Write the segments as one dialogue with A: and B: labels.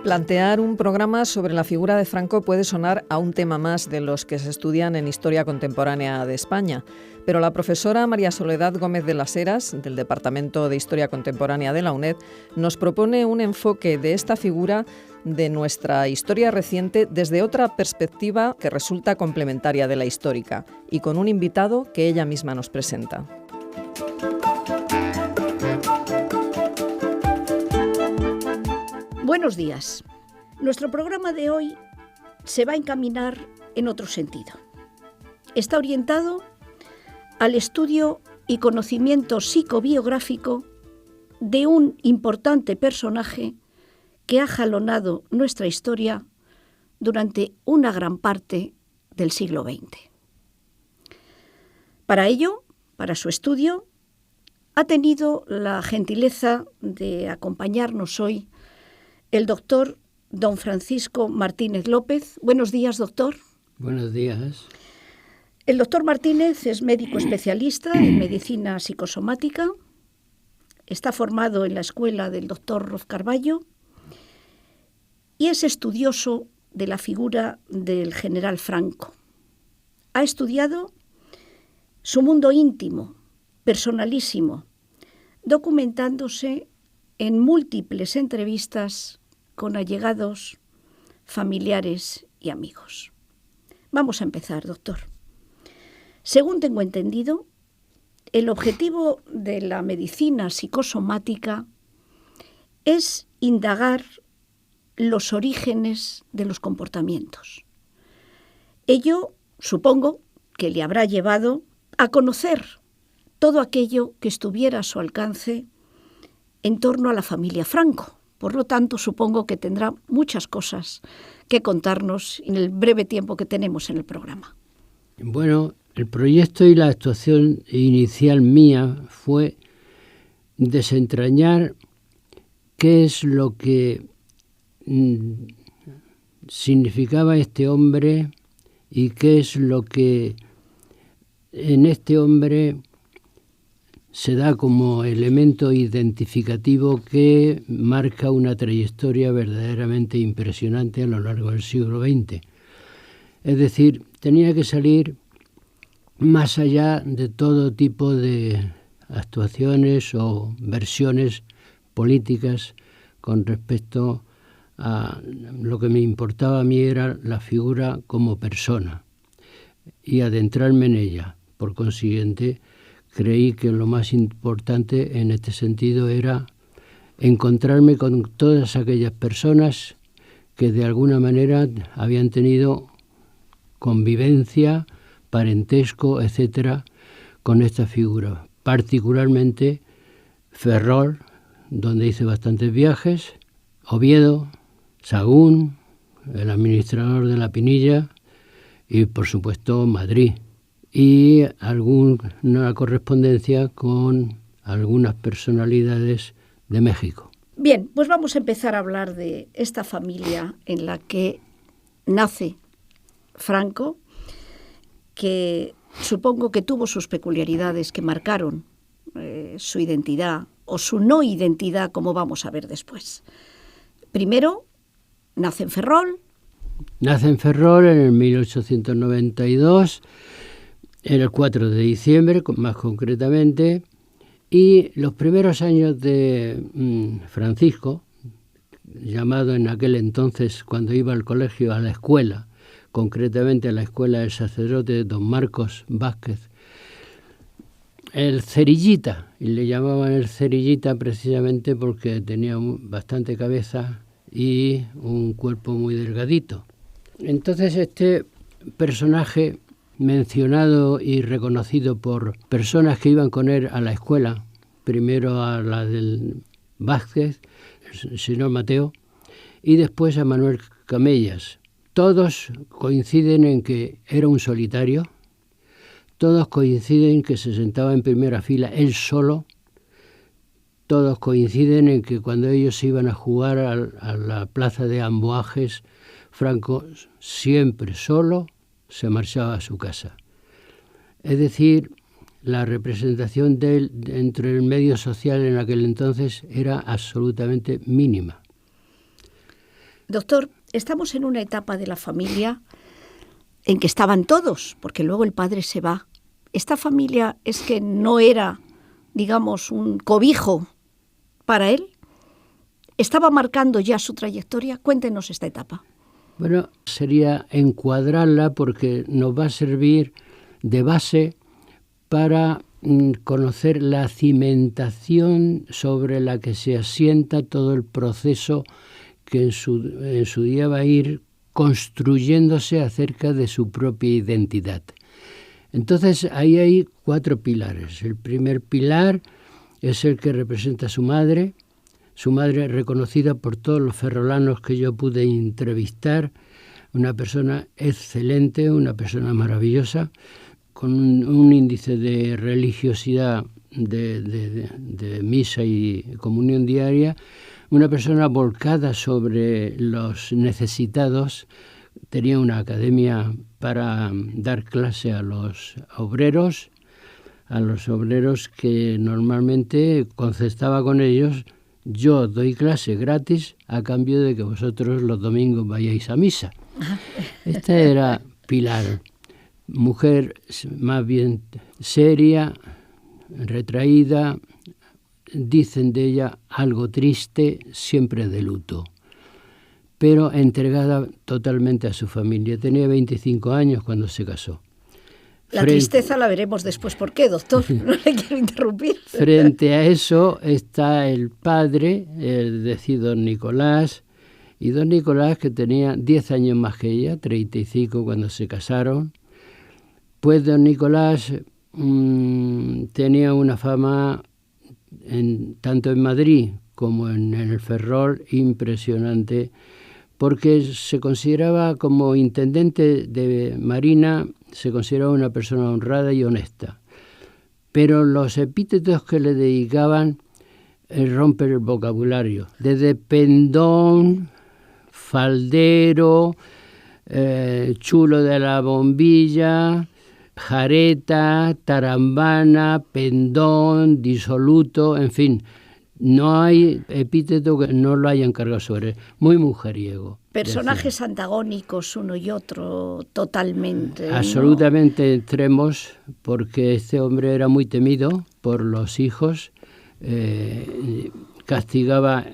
A: Plantear un programa sobre la figura de Franco puede sonar a un tema más de los que se estudian en Historia Contemporánea de España, pero la profesora María Soledad Gómez de las Heras, del Departamento de Historia Contemporánea de la UNED, nos propone un enfoque de esta figura de nuestra historia reciente desde otra perspectiva que resulta complementaria de la histórica, y con un invitado que ella misma nos presenta.
B: Buenos días. Nuestro programa de hoy se va a encaminar en otro sentido. Está orientado al estudio y conocimiento psicobiográfico de un importante personaje que ha jalonado nuestra historia durante una gran parte del siglo XX. Para ello, para su estudio, ha tenido la gentileza de acompañarnos hoy el doctor don Francisco Martínez López. Buenos días, doctor.
C: Buenos días.
B: El doctor Martínez es médico especialista en medicina psicosomática. Está formado en la escuela del doctor Roz Carballo y es estudioso de la figura del general Franco. Ha estudiado su mundo íntimo, personalísimo, documentándose en múltiples entrevistas con allegados, familiares y amigos. Vamos a empezar, doctor. Según tengo entendido, el objetivo de la medicina psicosomática es indagar los orígenes de los comportamientos. Ello, supongo, que le habrá llevado a conocer todo aquello que estuviera a su alcance en torno a la familia Franco. Por lo tanto, supongo que tendrá muchas cosas que contarnos en el breve tiempo que tenemos en el programa.
C: Bueno, el proyecto y la actuación inicial mía fue desentrañar qué es lo que significaba este hombre y qué es lo que en este hombre se da como elemento identificativo que marca una trayectoria verdaderamente impresionante a lo largo del siglo XX. Es decir, tenía que salir más allá de todo tipo de actuaciones o versiones políticas con respecto a lo que me importaba a mí era la figura como persona y adentrarme en ella. Por consiguiente, creí que lo más importante en este sentido era encontrarme con todas aquellas personas que de alguna manera habían tenido convivencia, parentesco, etcétera, con esta figura. Particularmente Ferrol, donde hice bastantes viajes, Oviedo, Sahagún, el administrador de la Pinilla y, por supuesto, Madrid. Y alguna correspondencia con algunas personalidades de México.
B: Bien, pues vamos a empezar a hablar de esta familia en la que nace Franco, que supongo que tuvo sus peculiaridades que marcaron su identidad o su no identidad, como vamos a ver después. Primero, nace en Ferrol.
C: Nace en Ferrol en el 1892, en el 4 de diciembre, más concretamente, y los primeros años de Francisco, llamado en aquel entonces, cuando iba al colegio, a la escuela, concretamente a la escuela del sacerdote don Marcos Vázquez, el Cerillita, y le llamaban el Cerillita precisamente porque tenía bastante cabeza y un cuerpo muy delgadito. Entonces este personaje, mencionado y reconocido por personas que iban con él a la escuela, primero a la del Vázquez, el señor Mateo, y después a Manuel Camellas. Todos coinciden en que era un solitario, todos coinciden en que se sentaba en primera fila él solo, todos coinciden en que cuando ellos iban a jugar a la plaza de Amboajes, Franco siempre solo se marchaba a su casa. Es decir, la representación de él entre el medio social en aquel entonces era absolutamente mínima.
B: Doctor, estamos en una etapa de la familia en que estaban todos, porque luego el padre se va. Esta familia es que no era, digamos, un cobijo para él. ¿Estaba marcando ya su trayectoria? Cuéntenos esta etapa.
C: Bueno, sería encuadrarla porque nos va a servir de base para conocer la cimentación sobre la que se asienta todo el proceso que en su día va a ir construyéndose acerca de su propia identidad. Entonces, ahí hay 4 pilares. El primer pilar es el que representa a su madre reconocida por todos los ferrolanos que yo pude entrevistar, una persona excelente, una persona maravillosa, con un índice de religiosidad de misa y comunión diaria, una persona volcada sobre los necesitados. Tenía una academia para dar clase a los obreros que normalmente concertaba con ellos: yo doy clase gratis a cambio de que vosotros los domingos vayáis a misa. Esta era Pilar, mujer más bien seria, retraída, dicen de ella algo triste, siempre de luto, pero entregada totalmente a su familia. Tenía 25 años cuando se casó.
B: La tristeza la veremos después. ¿Por qué, doctor? No le quiero interrumpir.
C: Frente a eso está el padre, es decir, don Nicolás, y don Nicolás, que tenía 10 años más que ella, 35 cuando se casaron. Pues don Nicolás tenía una fama tanto en Madrid como en el Ferrol impresionante, porque se consideraba, como intendente de Marina, se consideraba una persona honrada y honesta. Pero los epítetos que le dedicaban rompen el vocabulario. Desde pendón, faldero, chulo de la bombilla, jareta, tarambana, pendón, disoluto, en fin. No hay epíteto que no lo hayan cargado sobre él. Muy mujeriego.
B: Personajes antagónicos uno y otro totalmente.
C: Absolutamente extremos, porque este hombre era muy temido por los hijos, castigaba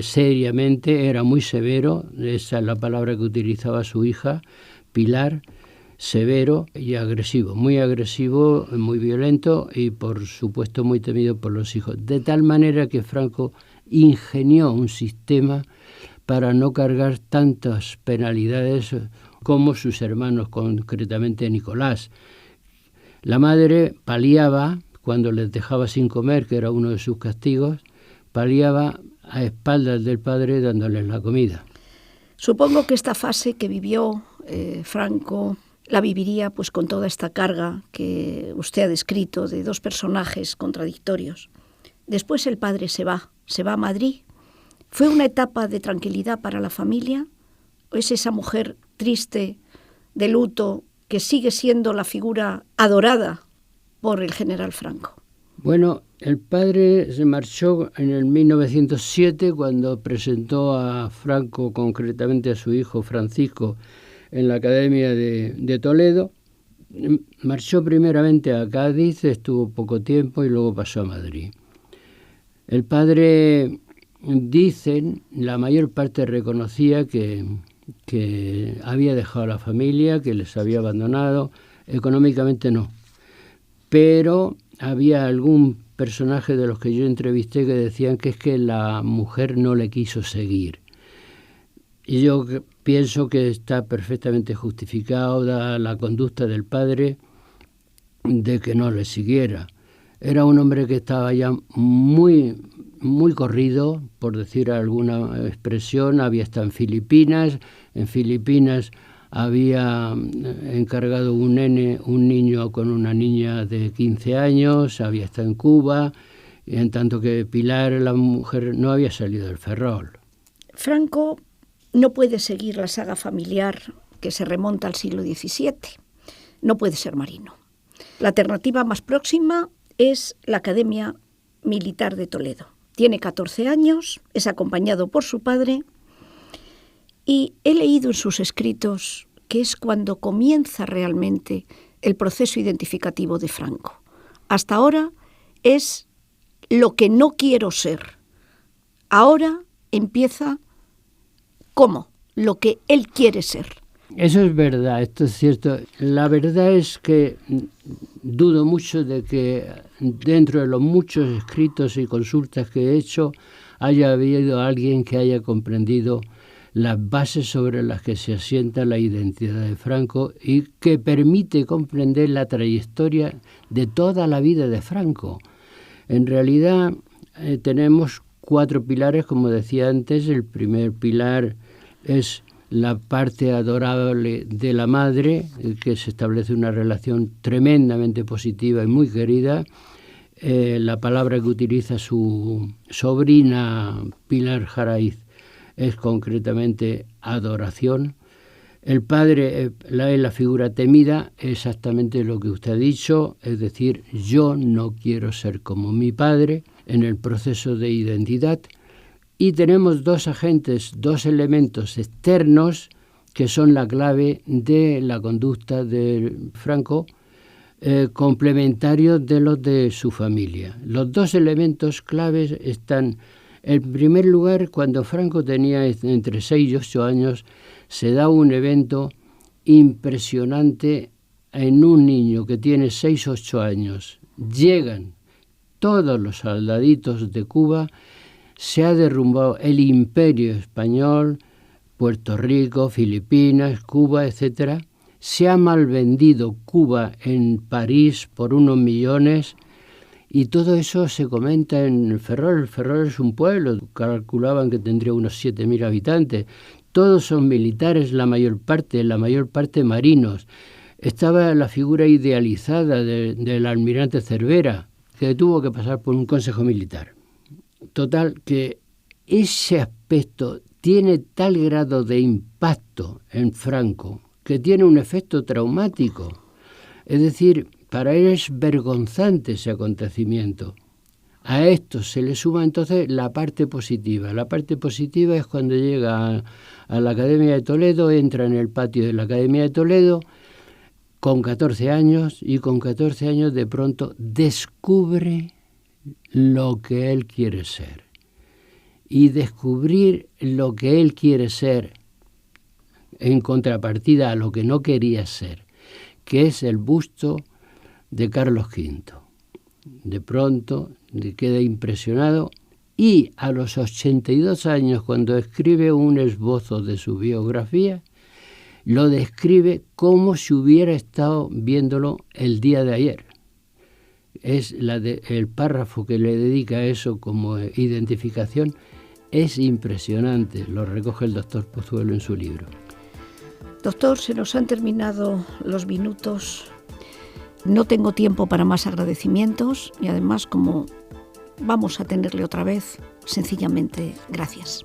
C: seriamente, era muy severo, esa es la palabra que utilizaba su hija, Pilar, severo y agresivo, muy violento y por supuesto muy temido por los hijos. De tal manera que Franco ingenió un sistema para no cargar tantas penalidades como sus hermanos, concretamente Nicolás. La madre paliaba, cuando les dejaba sin comer, que era uno de sus castigos, paliaba a espaldas del padre dándoles la comida.
B: Supongo que esta fase que vivió Franco la viviría pues con toda esta carga que usted ha descrito de 2 personajes contradictorios. Después el padre se va a Madrid. ¿Fue una etapa de tranquilidad para la familia? ¿O es esa mujer triste, de luto, que sigue siendo la figura adorada por el general Franco?
C: Bueno, el padre se marchó en el 1907 cuando presentó a Franco, concretamente a su hijo Francisco, en la Academia de Toledo. Marchó primeramente a Cádiz, estuvo poco tiempo y luego pasó a Madrid. El padre, dicen, la mayor parte reconocía que había dejado a la familia, que les había abandonado, económicamente no. Pero había algún personaje de los que yo entrevisté que decían que es que la mujer no le quiso seguir. Y yo pienso que está perfectamente justificada la conducta del padre de que no le siguiera. Era un hombre que estaba ya muy, muy corrido, por decir alguna expresión. Había estado en Filipinas. En Filipinas había encargado un niño con una niña de 15 años. Había estado en Cuba. Y en tanto que Pilar, la mujer, no había salido del Ferrol.
B: Franco no puede seguir la saga familiar que se remonta al siglo XVII. No puede ser marino. La alternativa más próxima es la Academia Militar de Toledo. Tiene 14 años, es acompañado por su padre Y he leído en sus escritos que es cuando comienza realmente el proceso identificativo de Franco. Hasta ahora es lo que no quiero ser. Ahora empieza ¿cómo? Lo que él quiere ser.
C: Eso es verdad, esto es cierto. La verdad es que dudo mucho de que dentro de los muchos escritos y consultas que he hecho haya habido alguien que haya comprendido las bases sobre las que se asienta la identidad de Franco y que permite comprender la trayectoria de toda la vida de Franco. En realidad tenemos 4 pilares, como decía antes. El primer pilar es la parte adorable de la madre, que se establece una relación tremendamente positiva y muy querida. La palabra que utiliza su sobrina Pilar Jaraiz es concretamente adoración. El padre, la figura temida, exactamente lo que usted ha dicho, es decir, yo no quiero ser como mi padre en el proceso de identidad. Y tenemos 2 agentes, 2 elementos externos que son la clave de la conducta de Franco, complementarios de los de su familia. Los 2 elementos claves están, en primer lugar, cuando Franco tenía entre 6 y 8 años, se da un evento impresionante en un niño que tiene 6 o 8 años. Llegan todos los soldaditos de Cuba, se ha derrumbado el imperio español, Puerto Rico, Filipinas, Cuba, etc. Se ha malvendido Cuba en París por unos millones y todo eso se comenta en Ferrol. El Ferrol es un pueblo, calculaban que tendría unos 7.000 habitantes. Todos son militares, la mayor parte marinos. Estaba la figura idealizada del almirante Cervera, que tuvo que pasar por un consejo militar. Total, que ese aspecto tiene tal grado de impacto en Franco que tiene un efecto traumático. Es decir, para él es vergonzante ese acontecimiento. A esto se le suma entonces la parte positiva. La parte positiva es cuando llega a la Academia de Toledo, entra en el patio de la Academia de Toledo con 14 años y con 14 años de pronto descubre lo que él quiere ser. Y descubrir lo que él quiere ser en contrapartida a lo que no quería ser, que es el busto de Carlos V. De pronto le queda impresionado y a los 82 años, cuando escribe un esbozo de su biografía, lo describe como si hubiera estado viéndolo el día de ayer. Es el párrafo que le dedica a eso como identificación. Es impresionante, lo recoge el doctor Pozuelo en su libro.
B: Doctor, se nos han terminado los minutos. No tengo tiempo para más agradecimientos y además, como vamos a tenerle otra vez, sencillamente, gracias.